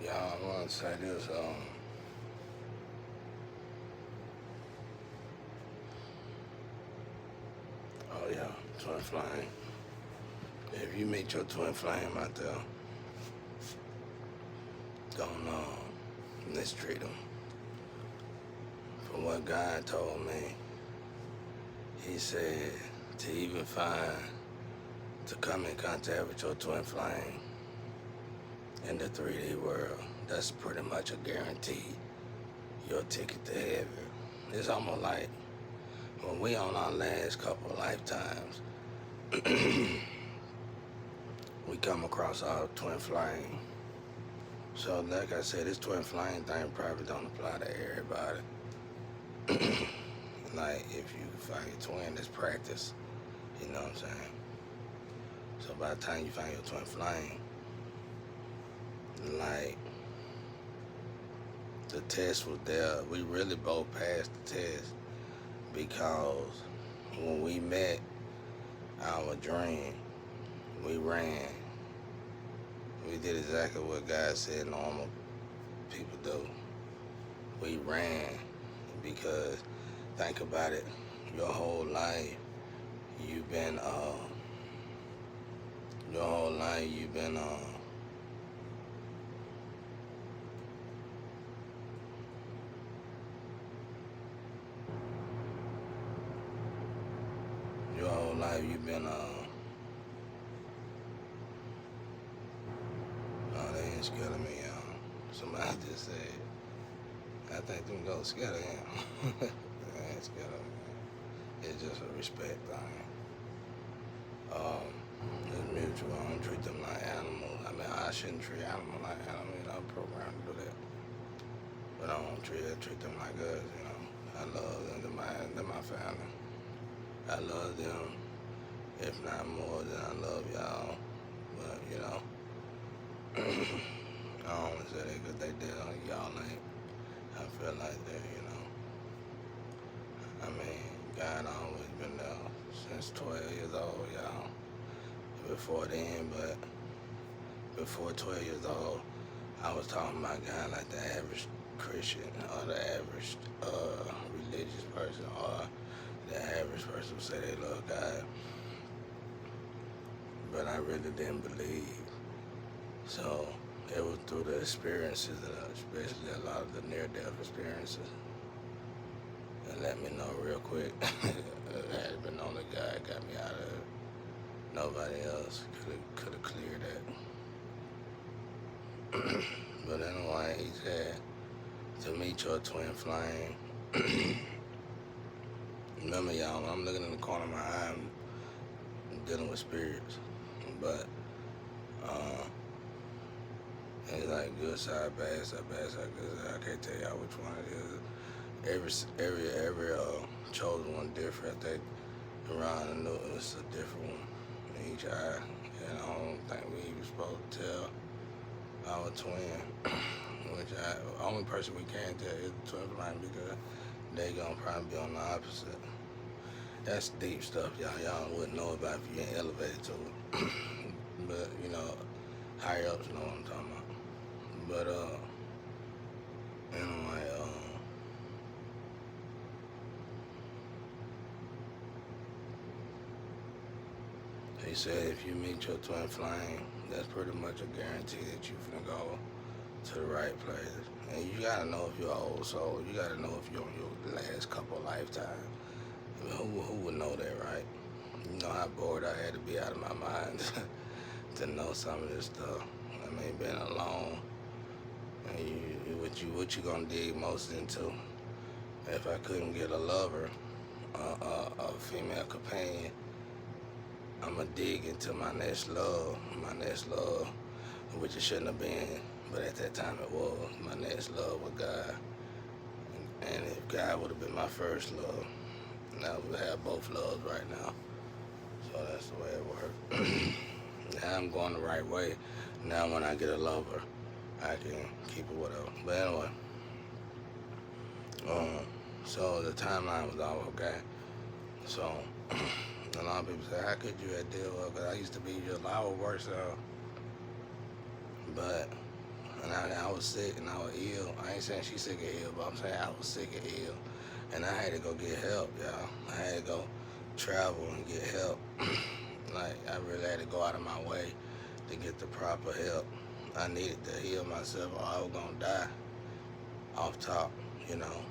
Yeah, I want to say this. Oh yeah, twin flame. If you meet your twin flame out there, don't mistreat them. From what God told me, He said to even find to come in contact with your twin flame in the 3D world. That's pretty much a guarantee. Your ticket to heaven. It's almost like when we on our last couple of lifetimes, we come across our twin flame. So like I said, this twin flame thing probably don't apply to everybody. Like if you find your twin, it's practice. You know what I'm saying? So by the time you find your twin flame, like the test was there. We really both passed the test because when we met our dream, we ran. We did exactly what God said normal people do. We ran because think about it, your whole life you've been your whole life you've been your whole life you've been oh, they ain't scared of me, y'all. Somebody just said I think them ghosts scared of him. They ain't scared of me. It's just a respect thing. Um, it's mutual. I don't treat them like animals. I mean, I shouldn't treat animals like animals. You know, I'm programmed to do that. But I don't treat them like us. You know, I love them. They're my family. I love them, if not more than I love y'all. But you know, I don't want to say that because they did on y'all ain't. I feel like that. You know, I mean, God always been there since 12 years old, y'all. Before then, but before 12 years old, I was talking about God like the average Christian or the average religious person or the average person would say they love God. But I really didn't believe. So it was through the experiences, especially a lot of the near-death experiences, that let me know real quick. It had been only God got me out of it. Nobody else could have cleared that. But anyway, he said to meet your twin flame. Remember, y'all, when I'm looking in the corner of my eye, I'm dealing with spirits. But it's like good side, bad side, good side. I can't tell y'all which one it is. Every chosen one different. I think around the new it's a different one in each eye. And I don't think we even supposed to tell our twin, which only person we can tell is the twin flame because they gonna probably be on the opposite. That's deep stuff, y'all. Y'all wouldn't know about if you ain't elevated to it. But you know, higher ups know what I'm talking about. But anyway, he said if you meet your twin flame, that's pretty much a guarantee that you finna go to the right place. And you gotta know if you're an old soul. You gotta know if you're on your last couple of lifetimes. I mean, who would know that, right? You know how bored I had to be out of my mind to know some of this stuff. I mean, being alone, and what you gonna dig most into? If I couldn't get a lover, a female companion, I'ma dig into my next love, which it shouldn't have been, but at that time it was. My next love with God, and if God would have been my first love, now we have both loves right now. So that's the way it works. Now I'm going the right way. Now when I get a lover, I can keep it whatever. But anyway, so the timeline was all okay. So a lot of people say, how could you have deal with it? Because I used to be just a lot worse. But, and I I was sick and I was ill. I ain't saying she sick or ill, but I'm saying I was sick and ill. And I had to go get help, y'all. I had to go travel and get help. Like, I really had to go out of my way to get the proper help. I needed to heal myself or I was going to die off top, you know.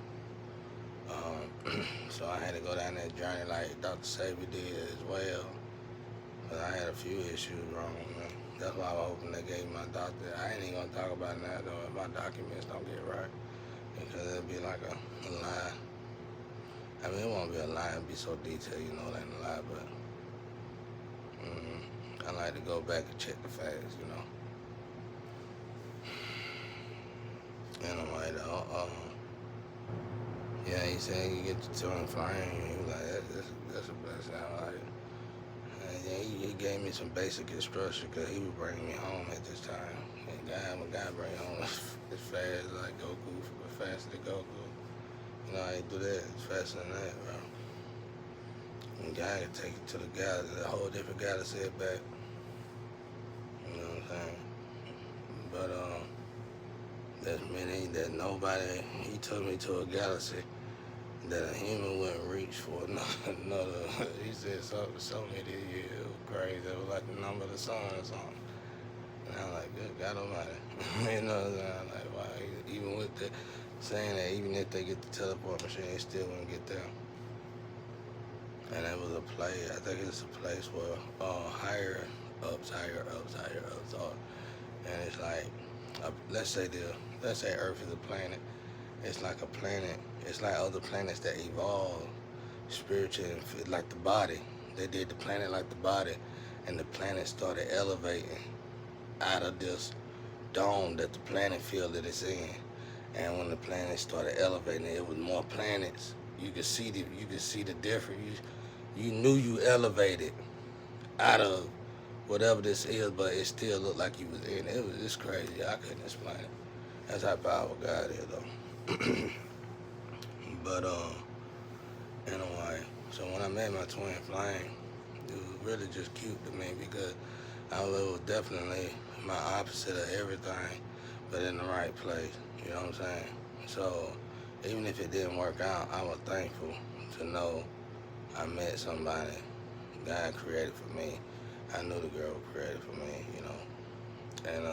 So I had to go down that journey like Dr. Sabi did as well. But I had a few issues wrong, man. That's why I was hoping they gave my doctor. I ain't even gonna talk about that though if my documents don't get right. Because it'll be like a lie. I mean, it won't be a lie and be so detailed, you know, it ain't a lie, but I like to go back and check the facts, you know. And I'm like, yeah, he said you get the twin flame. He was like, that's a blessing. I like it. And yeah, he gave me some basic instruction because he was bringing me home at this time. And my guy bring me home as fast as like Goku, as fast as Goku. You know how you do that? It's faster than that, bro. And guy can take it to the galaxy, a whole different galaxy back. You know what I'm saying? But there's many that nobody. He took me to a galaxy that a human wouldn't reach for another. He said so many years. It was crazy. It was like the number of the sun or something. And I'm like, good God Almighty. You know what I'm saying? I'm like, wow. Even with the saying that even if they get the teleport machine, they still wouldn't get there. And it was a place. I think it's a place where higher ups are. And it's like, let's say Earth is a planet. It's like a planet. It's like other planets that evolve spiritually, like the body. They did the planet like the body, and the planet started elevating out of this dome that the planet field that it's in. And when the planet started elevating, it was more planets. You could see the difference. You knew you elevated out of whatever this is, but it still looked like you was in it. It's crazy. I couldn't explain it. That's how powerful God is, though. But anyway, so when I met my twin flame, it was really just cute to me because I was definitely my opposite of everything, but in the right place. You know what I'm saying? So even if it didn't work out, I was thankful to know I met somebody God created for me. I knew the girl was created for me, you know. And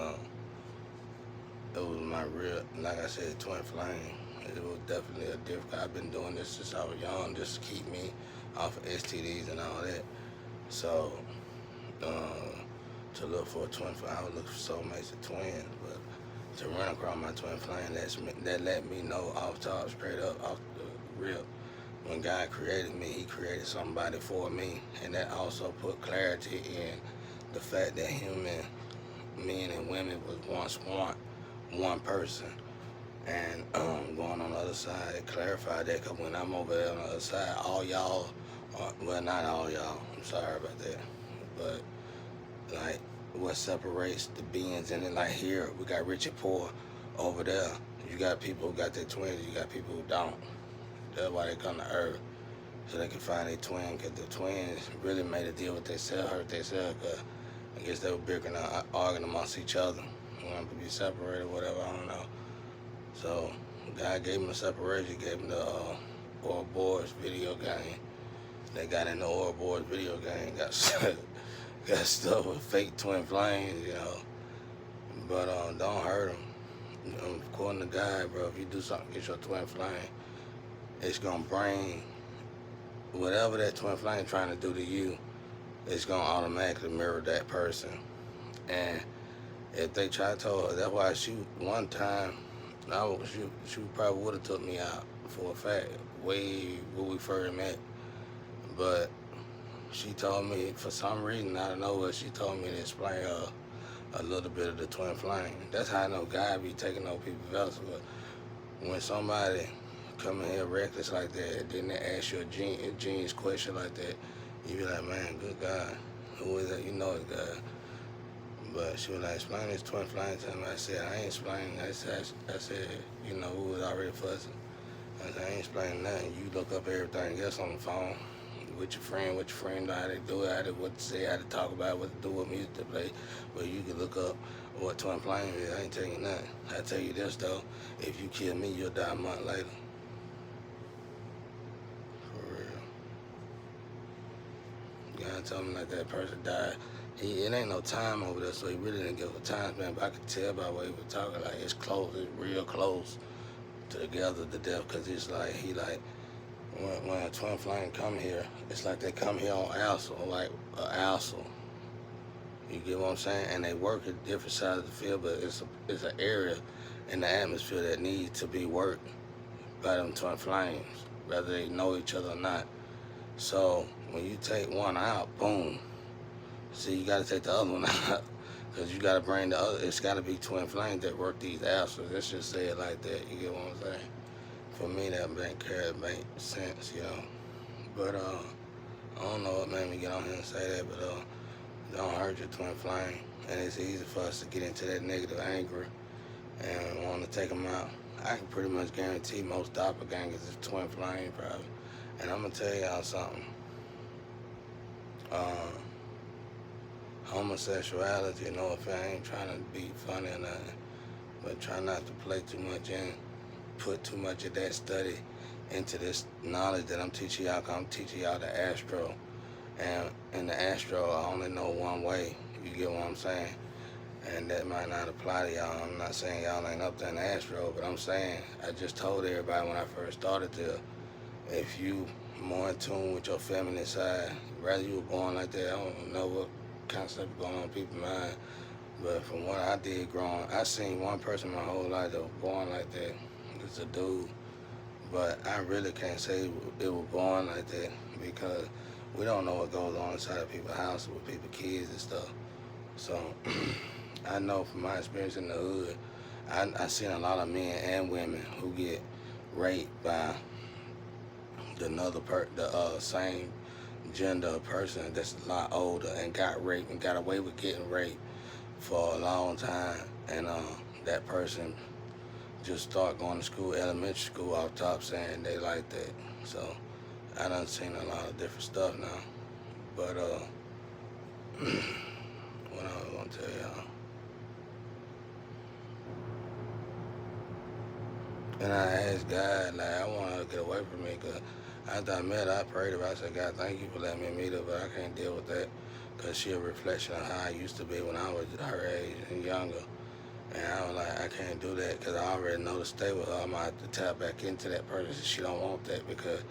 it was my real, like I said, twin flame. It was definitely a different. I've been doing this since I was young, just to keep me off of STDs and all that. So to look for a twin flame, I would look for soulmates of twins, but to run across my twin flame, that let me know off top, straight up, off the rip. When God created me, He created somebody for me, and that also put clarity in the fact that human men and women was once one person. And going on the other side, it clarified that because when I'm over there on the other side, all y'all, well, not all y'all, I'm sorry about that, but like what separates the beings in it, like here, we got rich and poor. Over there, you got people who got their twins, you got people who don't. That's why they come to Earth, so they can find their twin, because the twins really made a deal with themselves, hurt themselves, because I guess they were bickering, arguing amongst each other, wanting to be separated, whatever, I don't know. So God gave them the separation, gave them the Ouroboros video game. They got in the Ouroboros video game, got stuff with fake twin flames, you know. But don't hurt them. According to God, bro, if you do something against your twin flame, it's gonna bring whatever that twin flame trying to do to you. It's gonna automatically mirror that person. And if they try to, that's why I shoot one time. She probably would have took me out for a fact, way when we first met. But she told me, for some reason, I don't know what, she told me to explain a little bit of the twin flame. That's how I know God be taking over people's vessels. But when somebody come in here reckless like that, then they ask you a genius question like that, you be like, man, good God, who is that? You know it's God. But she was like, explain this twin flame to me. I said, I ain't explaining. I said, you know, who was already fussing. I said, I ain't explaining nothing. You look up everything else on the phone with your friend, know how to do it, what to say, how to talk about it, what to do, what music to play. But you can look up what twin flame is. I ain't tell you nothing. I tell you this though, if you kill me, you'll die a month later. For real. You gotta tell me like that person died. It ain't no time over there, so he really didn't give a time span. But I could tell by the way he was talking, like it's close, it's real close together to death. Cause it's like he like when a twin flame come here, it's like they come here on alcil, like a alcil. You get what I'm saying? And they work at different sides of the field, but it's an area in the atmosphere that needs to be worked by them twin flames, whether they know each other or not. So when you take one out, boom. See, you got to take the other one out because you got to bring the other. It's got to be twin flames that work these alphas. Let's just say it like that. You get what I'm saying? For me, that make sense, yo. But I don't know what made me get on here and say that, but don't hurt your twin flame. And it's easy for us to get into that negative anger and want to take them out. I can pretty much guarantee most doppelgangers is twin flame probably. And I'm gonna tell y'all something. Homosexuality, you know, if I ain't trying to be funny or nothing, but try not to play too much in, put too much of that study into this knowledge that I'm teaching y'all. Cause I'm teaching y'all the astro, and in the astro, I only know one way. You get what I'm saying? And that might not apply to y'all. I'm not saying y'all ain't up there in the astro, but I'm saying I just told everybody when I first started to, if you more in tune with your feminine side, rather you were born like that, I don't know what concept going on in people's mind, but from what I did growing, I seen one person my whole life that was born like that. It's a dude, but I really can't say it was born like that because we don't know what goes on inside of people's houses with people's kids and stuff. So I know from my experience in the hood, I seen a lot of men and women who get raped by the same gender person that's a lot older and got raped and got away with getting raped for a long time, and that person just start going to school, elementary school, off top saying they like that. So I done seen a lot of different stuff now, but what I was gonna tell y'all, and I asked God, like I want her to get away from me, cause after I met her, I prayed about it. I said, God, thank you for letting me meet her, but I can't deal with that because she a reflection of how I used to be when I was her age and younger. And I was like, I can't do that because I already know to stay with her. I'm going to have to tap back into that person. She don't want that because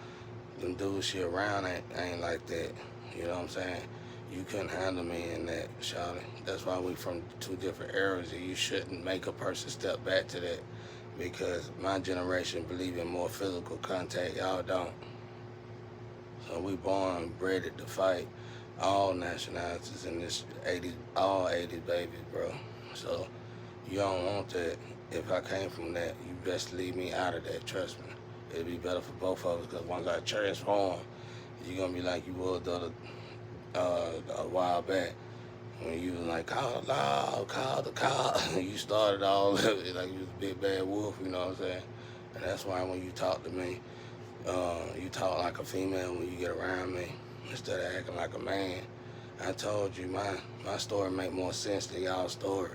them dudes she around ain't like that. You know what I'm saying? You couldn't handle me in that, Shawty. That's why we from two different eras, and you shouldn't make a person step back to that because my generation believe in more physical contact. Y'all don't. So we born and bred to fight all nationalities in this 80s, all 80s babies, bro. So you don't want that. If I came from that, you best leave me out of that, trust me. It'd be better for both of us because once I transform, you're going to be like you was a while back when you was like, call the law, call the cops. You started all of it like you was a big bad wolf, you know what I'm saying? And that's why when you talk to me, you talk like a female when you get around me instead of acting like a man. I told you my story make more sense than y'all's story.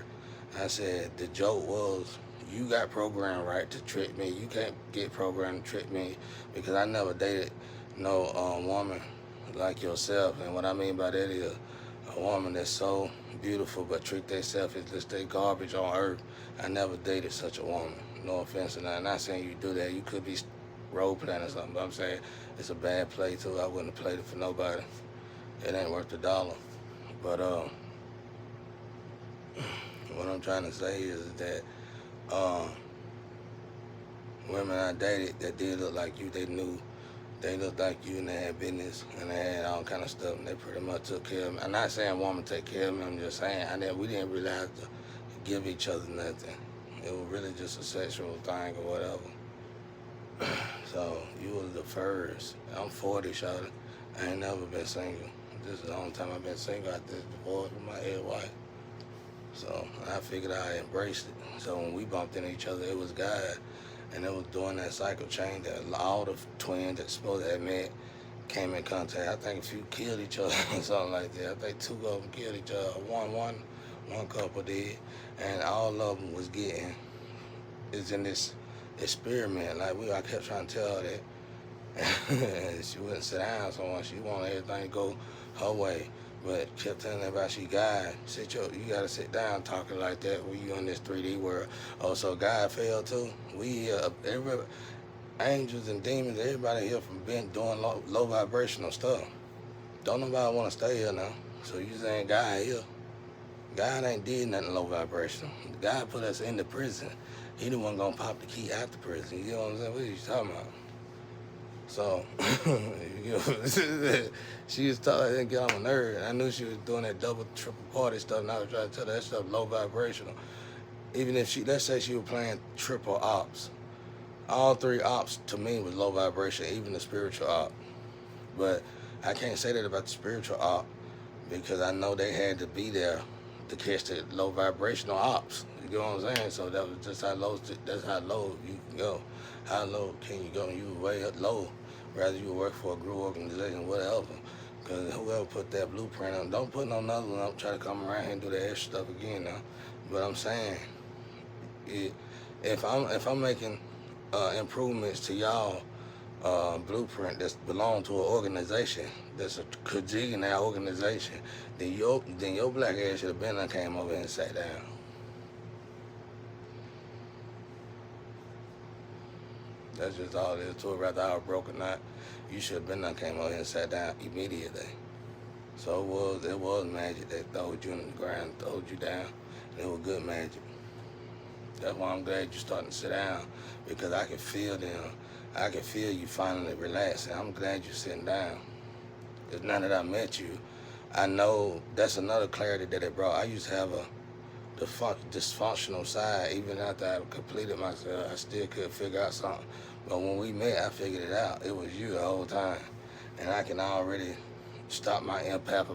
I said the joke was you got programmed right to trick me. You can't get programmed to trick me because I never dated no woman like yourself. And what I mean by that is a woman that's so beautiful but treat themselves as just they garbage on earth. I never dated such a woman. No offense or nothing. Not saying you do that. You could be role playing or something, but I'm saying it's a bad play too. I wouldn't have played it for nobody. It ain't worth a dollar. But what I'm trying to say is that women I dated that did look like you, they looked like you and they had business and they had all kind of stuff and they pretty much took care of me. I'm not saying woman take care of me, I'm just saying we didn't really have to give each other nothing. It was really just a sexual thing or whatever. So you was the first. I'm 40, shawty. I ain't never been single. This is the only time I've been single after this divorce with my head wife. So I figured I embraced it. So when we bumped into each other, it was God. And it was during that cycle change that all the twins that supposed to have met came in contact. I think a few killed each other or something like that. I think two of them killed each other. One couple did, and all of them was getting is in this experiment. Like I kept trying to tell her that she wouldn't sit down so much. She wanted everything to go her way, but kept telling everybody she God. You gotta sit down talking like that when you in this 3D world. Oh, so God failed too. We everybody, angels and demons, everybody here from being doing low vibrational stuff. Don't nobody want to stay here now. So you saying God here? God ain't did nothing low vibrational. God put us in the prison. He the one gonna pop the key out the prison. You know what I'm saying? What are you talking about? So, you know, she was telling I didn't get on my nerve. I knew she was doing that double, triple party stuff, and I was trying to tell her that stuff low vibrational. Even if let's say she was playing triple ops, all three ops to me was low vibration, even the spiritual op. But I can't say that about the spiritual op because I know they had to be there to catch the low vibrational ops. You know what I'm saying? So that was just how low. That's how low you can go. How low can you go? You way low. Rather you work for a group organization, whatever. Because whoever put that blueprint on, don't put no another one up. Try to come around here and do that extra stuff again now. But I'm saying, if I'm making improvements to y'all blueprint that's belong to an organization that's a Kajigana organization, then your black ass should have been and came over and sat down. That's just all it is to it. Rather I was broke or not, you should have been and came over and sat down immediately. So it was magic that throwed you in the ground, throwed you down, and it was good magic. That's why I'm glad you're starting to sit down, because I can feel them. I can feel you finally relaxing. I'm glad you're sitting down. Because now that I met you, I know that's another clarity that it brought. I used to have the dysfunctional side. Even after I completed myself, I still couldn't figure out something. But when we met, I figured it out. It was you the whole time. And I can already stop my empath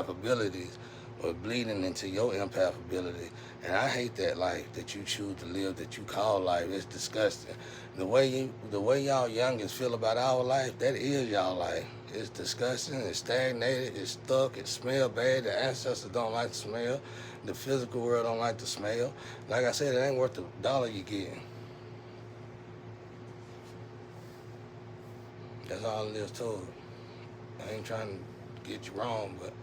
abilities or bleeding into your empath ability. And I hate that life that you choose to live, that you call life. It's disgusting. The way y'all youngins feel about our life, that is y'all life. It's disgusting, it's stagnated, it's stuck, it smells bad. The ancestors don't like the smell. The physical world don't like the smell. Like I said, it ain't worth the dollar you getting. That's all it is to it. I ain't trying to get you wrong, but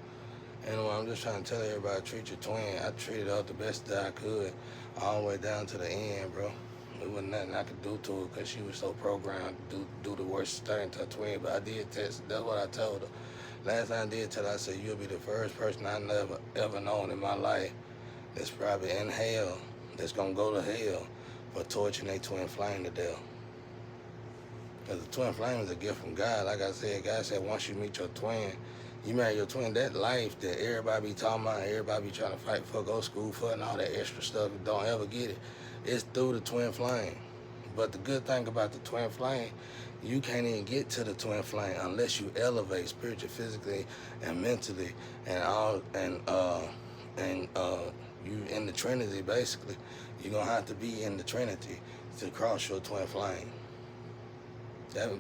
anyway, I'm just trying to tell everybody, treat your twin. I treated her the best that I could, all the way down to the end, bro. There wasn't nothing I could do to her because she was so programmed to do the worst thing to her twin. But I did test. That's what I told her. Last time I did tell her, I said, you'll be the first person I never ever known in my life that's probably in hell, that's going to go to hell for torturing their twin flame to death. Because the twin flame is a gift from God. Like I said, God said, once you meet your twin, you marry your twin, that life that everybody be talking about, everybody be trying to fight for, go to school for, and all that extra stuff, don't ever get it. It's through the twin flame. But the good thing about the twin flame, you can't even get to the twin flame unless you elevate spiritually, physically, and mentally, and you in the Trinity. Basically, you're gonna have to be in the Trinity to cross your twin flame.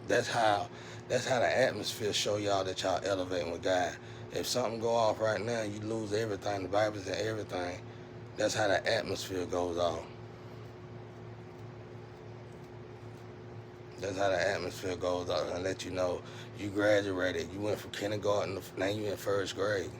That's how the atmosphere show y'all that y'all elevating with God. If something go off right now, you lose everything. The Bible said everything. That's how the atmosphere goes off. That's how the atmosphere goes off, and let you know you graduated. You went from kindergarten to now you in first grade.